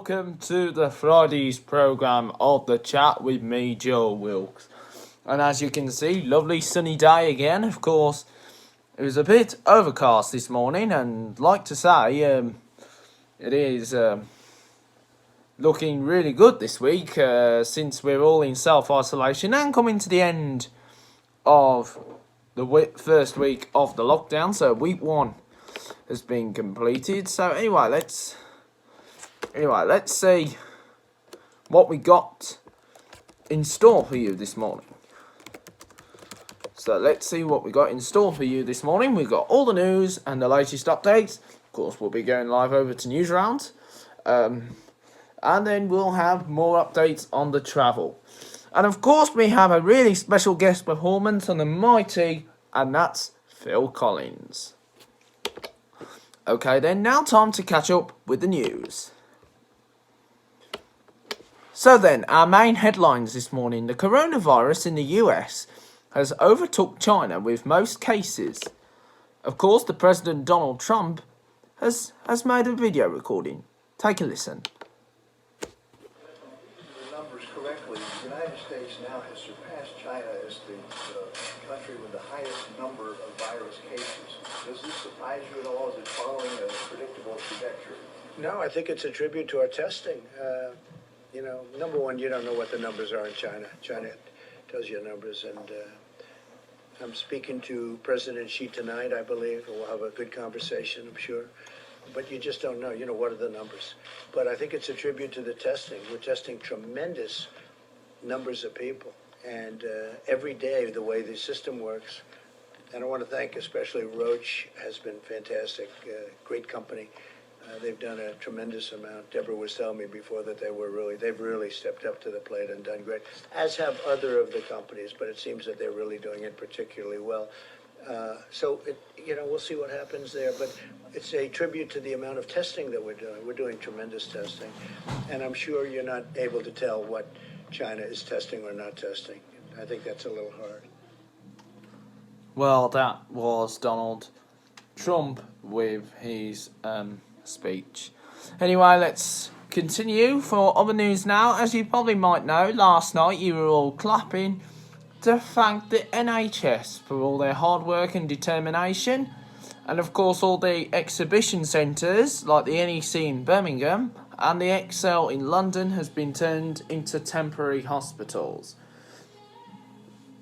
welcome to the Fridays programme of The Chat with me, Joel Wilkes. And as you can see, lovely sunny day again. Of course, it was a bit overcast this morning, and like to say, it is looking really good this week since we're all in self-isolation and coming to the end of the first week of the lockdown. So week 1 has been completed. So anyway, let's see what we got in store for you this morning. So let's see what we got in store for you this morning. We've got all the news and the latest updates. Of course, we'll be going live over to Newsround. And then we'll have more updates on the travel. And of course, we have a really special guest performance on the Mighty, and that's Phil Collins. Okay then, now time to catch up with the news. So then, our main headlines this morning. The coronavirus in the US has overtook China with most cases. Of course, the President Donald Trump has made a video recording. Take a listen. The numbers correctly, the United States now has surpassed China as the country with the highest number of virus cases. Does this surprise you at all? Is it following a predictable trajectory? No, I think it's a tribute to our testing. Number one, you don't know what the numbers are in China. China tells you numbers, and I'm speaking to President Xi tonight, I believe. We'll have a good conversation, I'm sure. But you just don't know, what are the numbers. But I think it's a tribute to the testing. We're testing tremendous numbers of people. And every day, the way the system works, and I want to thank especially Roche, has been fantastic, great company. They've done a tremendous amount. Deborah was telling me before that they've really stepped up to the plate and done great, as have other of the companies, but it seems that they're really doing it particularly well. We'll see what happens there, but it's a tribute to the amount of testing that we're doing. We're doing tremendous testing, and I'm sure you're not able to tell what China is testing or not testing. I think that's a little hard. Well, that was Donald Trump with his speech. Anyway, let's continue for other news now. As you probably might know, last night you were all clapping to thank the NHS for all their hard work and determination. And of course, all the exhibition centres like the NEC in Birmingham and the ExCeL in London has been turned into temporary hospitals.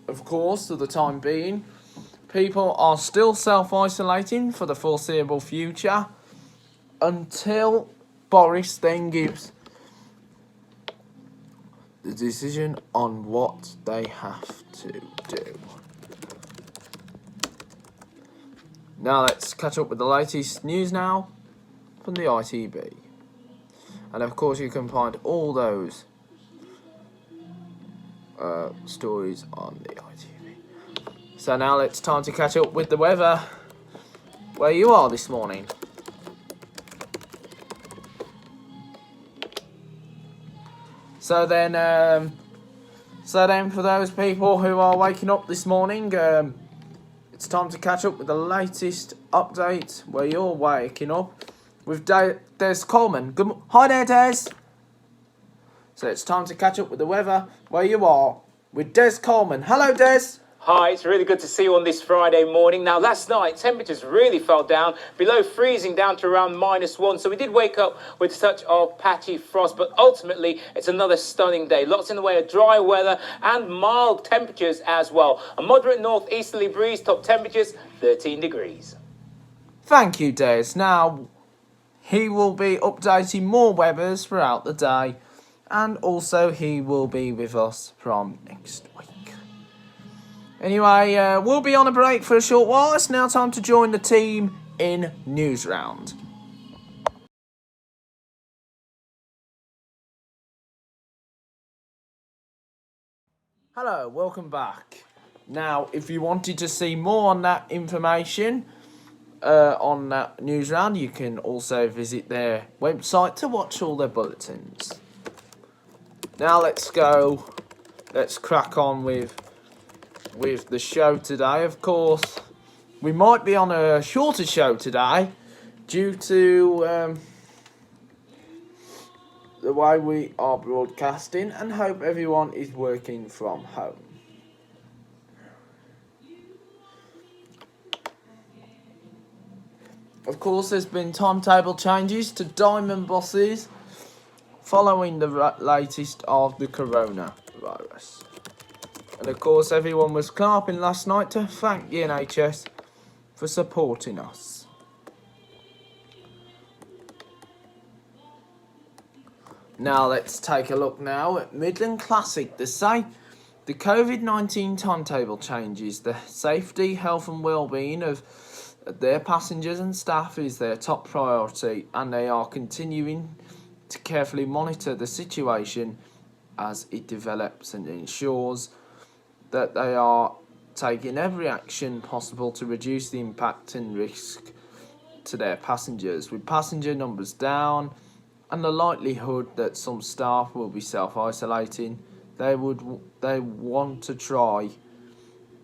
Of course, for the time being, people are still self-isolating for the foreseeable future until Boris then gives the decision on what they have to do. Now let's catch up with the latest news now from the ITV. And of course you can find all those stories on the ITV. So now it's time to catch up with the weather where you are this morning. So then for those people who are waking up this morning, it's time to catch up with the latest update where you're waking up with Des Coleman. Hi there, Des. So it's time to catch up with the weather where you are with Des Coleman. Hello, Des. Hi, it's really good to see you on this Friday morning. Now, last night, temperatures really fell down, below freezing, down to around -1. So we did wake up with a touch of patchy frost, but ultimately, it's another stunning day. Lots in the way of dry weather and mild temperatures as well. A moderate northeasterly breeze, top temperatures 13 degrees. Thank you, Des. Now, he will be updating more weathers throughout the day, and also he will be with us from next week. Anyway, we'll be on a break for a short while. It's now time to join the team in Newsround. Hello, welcome back. Now, if you wanted to see more on that information, on that Newsround, you can also visit their website to watch all their bulletins. Now let's crack on with the show today. Of course, we might be on a shorter show today due to the way we are broadcasting, and hope everyone is working from home. Of course, there's been timetable changes to Diamond buses following the latest of the coronavirus. And of course, everyone was clapping last night to thank the NHS for supporting us. Now let's take a look now at Midland Classic. They say the COVID-19 timetable changes. The safety, health and well-being of their passengers and staff is their top priority, and they are continuing to carefully monitor the situation as it develops and ensures that they are taking every action possible to reduce the impact and risk to their passengers. With passenger numbers down and the likelihood that some staff will be self-isolating, they want to try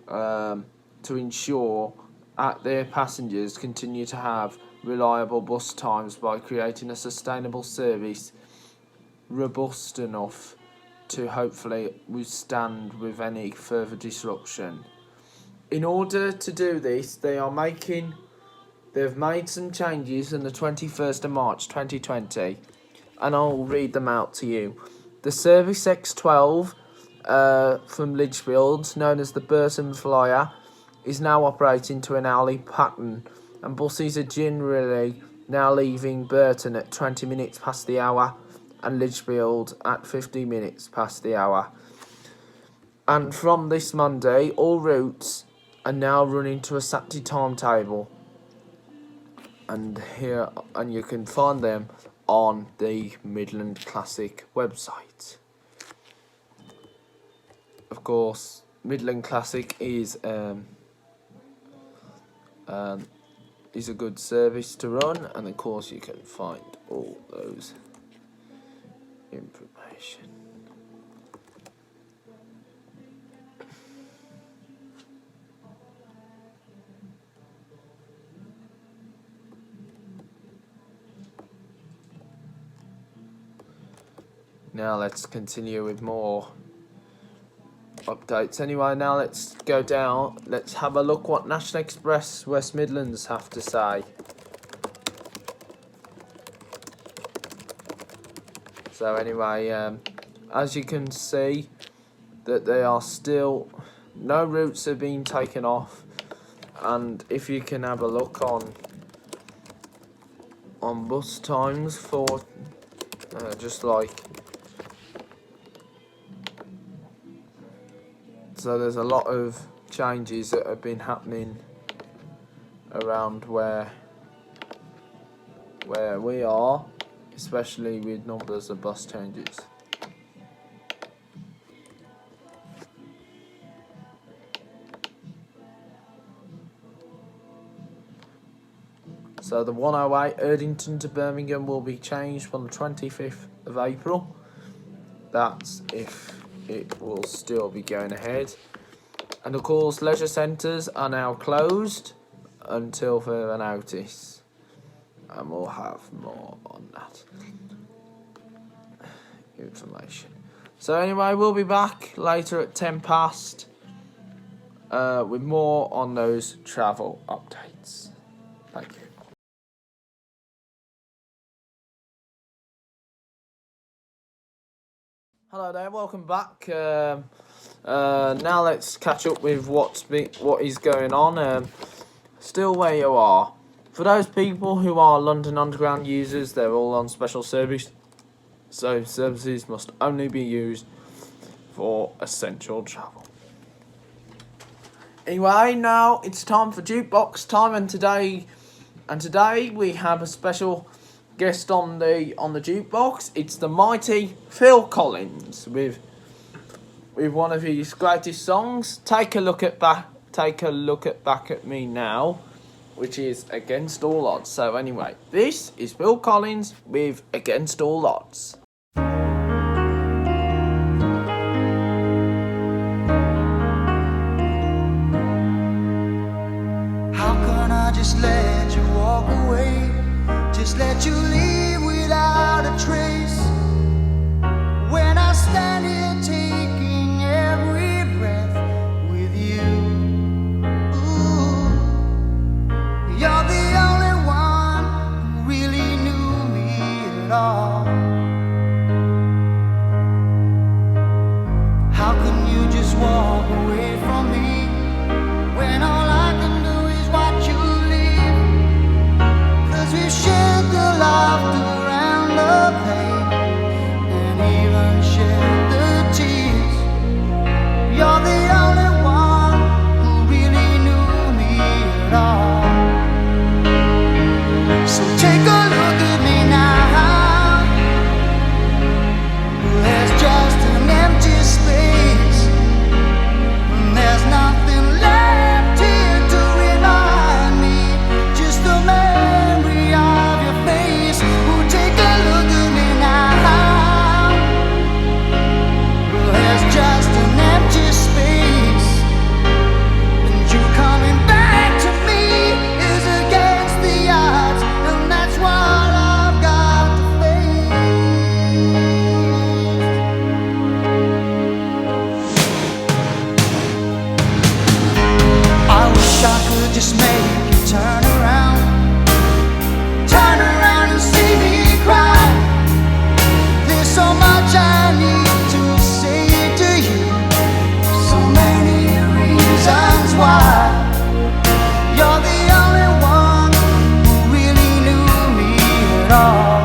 to ensure that their passengers continue to have reliable bus times by creating a sustainable service robust enough to hopefully withstand with any further disruption. In order to do this, they've made some changes on the 21st of March 2020, and I'll read them out to you. The Service X12 from Lichfield, known as the Burton Flyer, is now operating to an hourly pattern, and buses are generally now leaving Burton at 20 minutes past the hour and Lichfield at 50 minutes past the hour. And from this Monday, all routes are now running to a Saturday timetable, and you can find them on the Midland Classic website. Of course, Midland Classic is a good service to run, and of course you can find all those information. Now let's continue with more updates. Anyway, now let's go down. Let's have a look what National Express West Midlands have to say. So anyway, as you can see, that they are still, no routes have been taken off, and if you can have a look on bus times for just like, so there's a lot of changes that have been happening around where we are, especially with numbers of bus changes. So the 108 Erdington to Birmingham will be changed on the 25th of April. That's if it will still be going ahead. And of course, leisure centres are now closed until further notice. And we'll have more on that information. So anyway, we'll be back later at 10 past with more on those travel updates. Thank you. Hello there, welcome back. Now let's catch up with what is going on. Still where you are. For those people who are London Underground users, they're all on special service. So services must only be used for essential travel. Anyway, now it's time for Jukebox time, and today we have a special guest on the jukebox. It's the mighty Phil Collins with one of his greatest songs. Take a look at Back at Me Now, which is Against All Odds. So anyway, this is Phil Collins with Against All Odds. How can I just let you walk away? Just let you leave without a trace. turn around and see me cry. There's so much I need to say to you, so many reasons why. You're the only one who really knew me at all.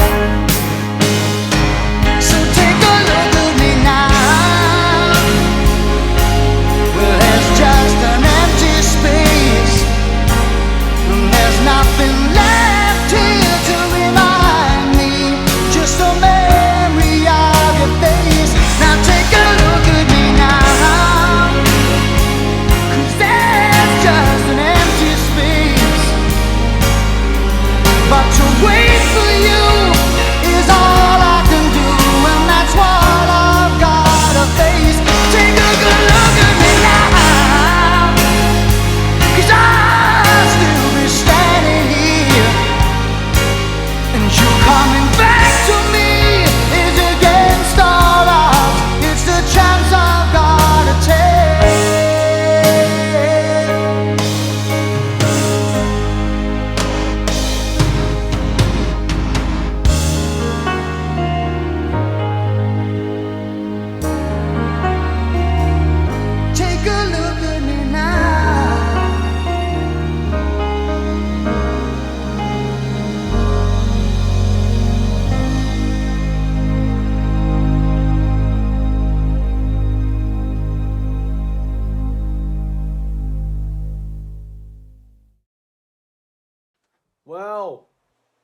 So take a look at me now. Well, there's just an empty space, and there's nothing left here to remind me, just a memory of your face. Now take a look at me now, 'cause there's just an empty space. But to wait for you is all I can do, and that's what I've gotta face. Take a good look at me now, 'cause I'll still be standing here, and you coming back to me is against all odds. It's the chance I've gotta take. Take a look at me now.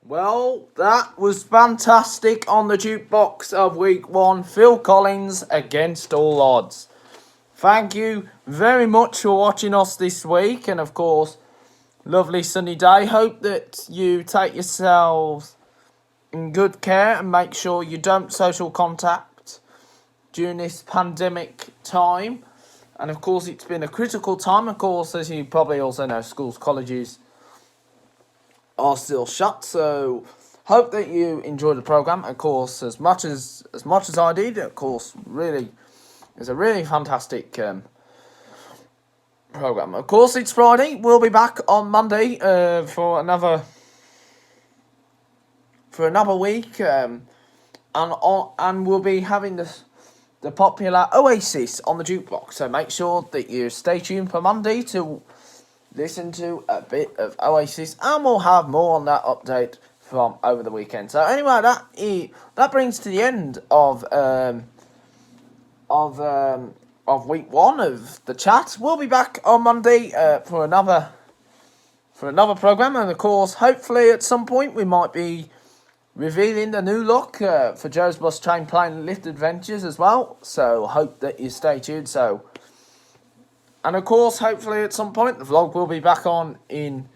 Well, that was fantastic on the jukebox of week 1. Phil Collins, Against All Odds. Thank you very much for watching us this week, and of course, lovely sunny day. Hope that you take yourselves in good care and make sure you don't social contact during this pandemic time. And of course, it's been a critical time. Of course, as you probably also know, schools, colleges are still shut. So hope that you enjoyed the program. Of course, as much as I did. Of course, really, it's a really fantastic program. Of course, it's Friday. We'll be back on Monday for another week, and we'll be having the popular Oasis on the jukebox. So make sure that you stay tuned for Monday to listen to a bit of Oasis, and we'll have more on that update from over the weekend. So anyway, that brings to the end of week 1 of the chat. We'll be back on Monday for another program, and of course, hopefully at some point we might be revealing the new look for Joe's Bus Train Plane Lift Adventures as well. So hope that you stay tuned. And of course, hopefully at some point the vlog will be back on in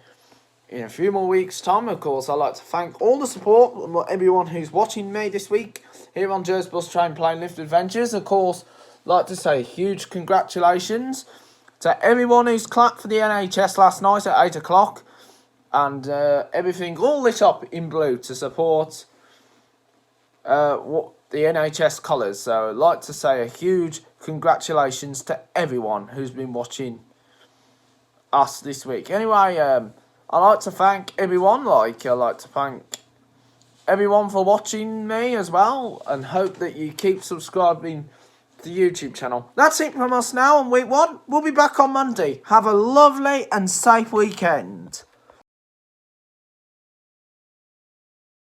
a few more weeks' time. Of course, I'd like to thank all the support and everyone who's watching me this week here on Joe's Bus Train Plane Lift Adventures. Of course, I'd like to say huge congratulations to everyone who's clapped for the NHS last night at 8 o'clock. And everything all lit up in blue to support the NHS colours. So I'd like to say a huge congratulations to everyone who's been watching us this week. Anyway, I'd like to thank everyone. I'd like to thank everyone for watching me as well, and hope that you keep subscribing to the YouTube channel. That's it from us now on week 1. We'll be back on Monday. Have a lovely and safe weekend.